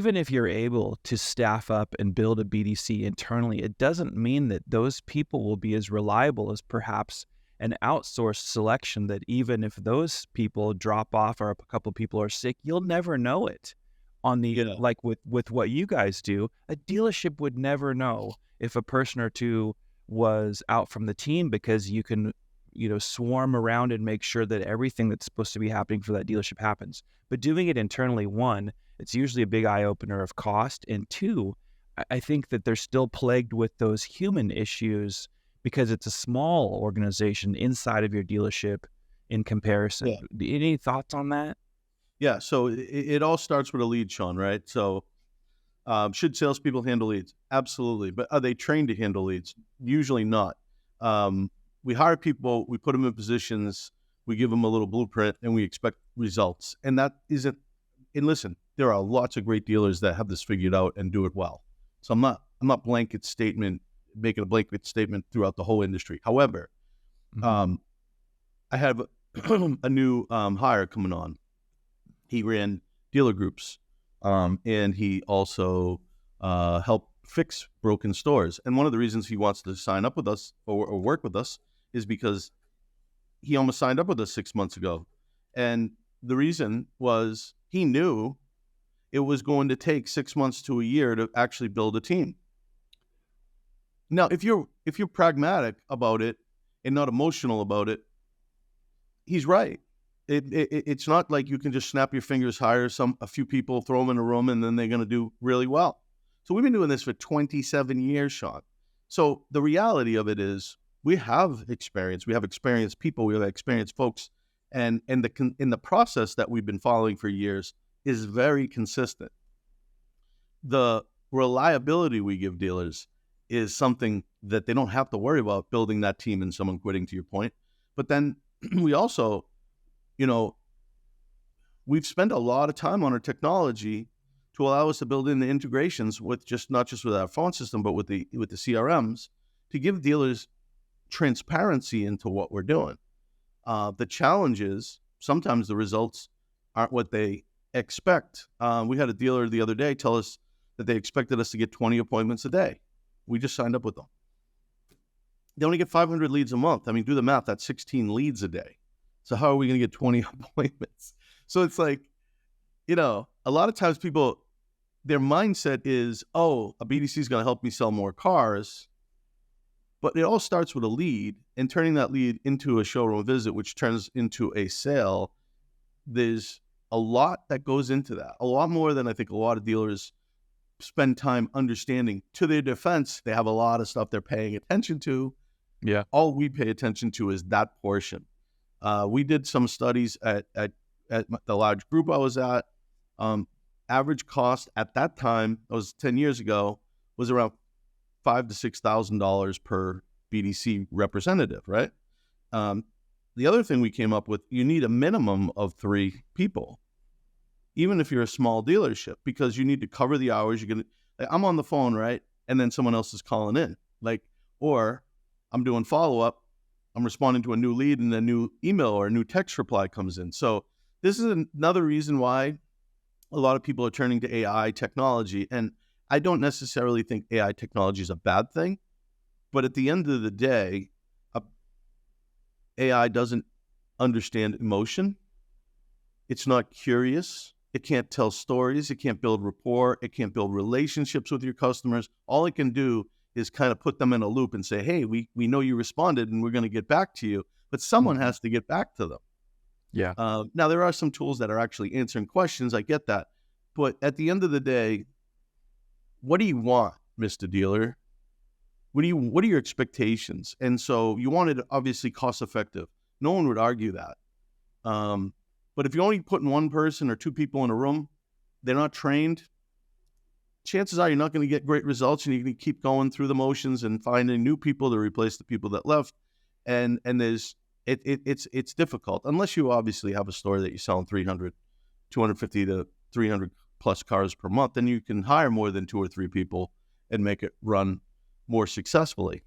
even if you're able to staff up and build a BDC internally, it doesn't mean that those people will be as reliable as perhaps an outsourced selection, that even if those people drop off or a couple people are sick, you'll never know it. On the, like with what you guys do, a dealership would never know if a person or two was out from the team, because you can, swarm around and make sure that everything that's supposed to be happening for that dealership happens. But doing it internally, one, it's usually a big eye opener of cost, and two, I think that they're still plagued with those human issues because it's a small organization inside of your dealership in comparison. Yeah. Any thoughts on that? Yeah, so it all starts with a lead, Shaun, right? So should salespeople handle leads? Absolutely. But are they trained to handle leads? Usually not. We hire people, we put them in positions, we give them a little blueprint, and we expect results. And that isn't, and listen, there are lots of great dealers that have this figured out and do it well. So I'm not making a blanket statement throughout the whole industry. However, I have a new hire coming on. He ran dealer groups, and he also helped fix broken stores. And one of the reasons he wants to sign up with us or work with us is because he almost signed up with us 6 months ago. And the reason was he knew it was going to take 6 months to a year to actually build a team. Now, if you're pragmatic about it and not emotional about it, he's right. It's not like you can just snap your fingers, hire a few people, throw them in a room, and then they're going to do really well. So we've been doing this for 27 years, Shaun. So the reality of it is we have experience. We have experienced people. We have experienced folks. And the process that we've been following for years is very consistent. The reliability we give dealers is something that they don't have to worry about building that team and someone quitting, to your point. But then we also, we've spent a lot of time on our technology to allow us to build in the integrations with not just with our phone system, but with the CRMs, to give dealers transparency into what we're doing. The challenge is sometimes the results aren't what they expect. We had a dealer the other day tell us that they expected us to get 20 appointments a day. We just signed up with them. They only get 500 leads a month. I mean, do the math. That's 16 leads a day. So how are we going to get 20 appointments? So it's like, a lot of times people, their mindset is, oh, a BDC is going to help me sell more cars. But it all starts with a lead, and turning that lead into a showroom visit, which turns into a sale. There's a lot that goes into that, a lot more than I think a lot of dealers spend time understanding. To their defense, they have a lot of stuff they're paying attention to. Yeah. All we pay attention to is that portion. We did some studies at the large group I was at. Average cost at that time, that was 10 years ago, was around $5,000 to $6,000 per BDC representative, right? The other thing we came up with, you need a minimum of 3 people, even if you're a small dealership, because you need to cover the hours. I'm on the phone, right? And then someone else is calling in, or I'm doing follow-up, I'm responding to a new lead, and a new email or a new text reply comes in. So this is another reason why a lot of people are turning to AI technology. And I don't necessarily think AI technology is a bad thing, but at the end of the day, AI doesn't understand emotion. It's not curious. It can't tell stories. It can't build rapport. It can't build relationships with your customers. All it can do is kind of put them in a loop and say, hey, we know you responded and we're going to get back to you, but someone has to get back to them. Yeah. Now, there are some tools that are actually answering questions. I get that. But at the end of the day, what do you want, Mr. Dealer? What are your expectations? And so you want it obviously cost effective. No one would argue that. But if you're only putting one person or 2 people in a room, they're not trained, chances are you're not going to get great results, and you're going to keep going through the motions and finding new people to replace the people that left. And it's difficult unless you obviously have a store that you're selling 250 to 300 plus cars per month. Then you can hire more than 2 or 3 people and make it run more successfully.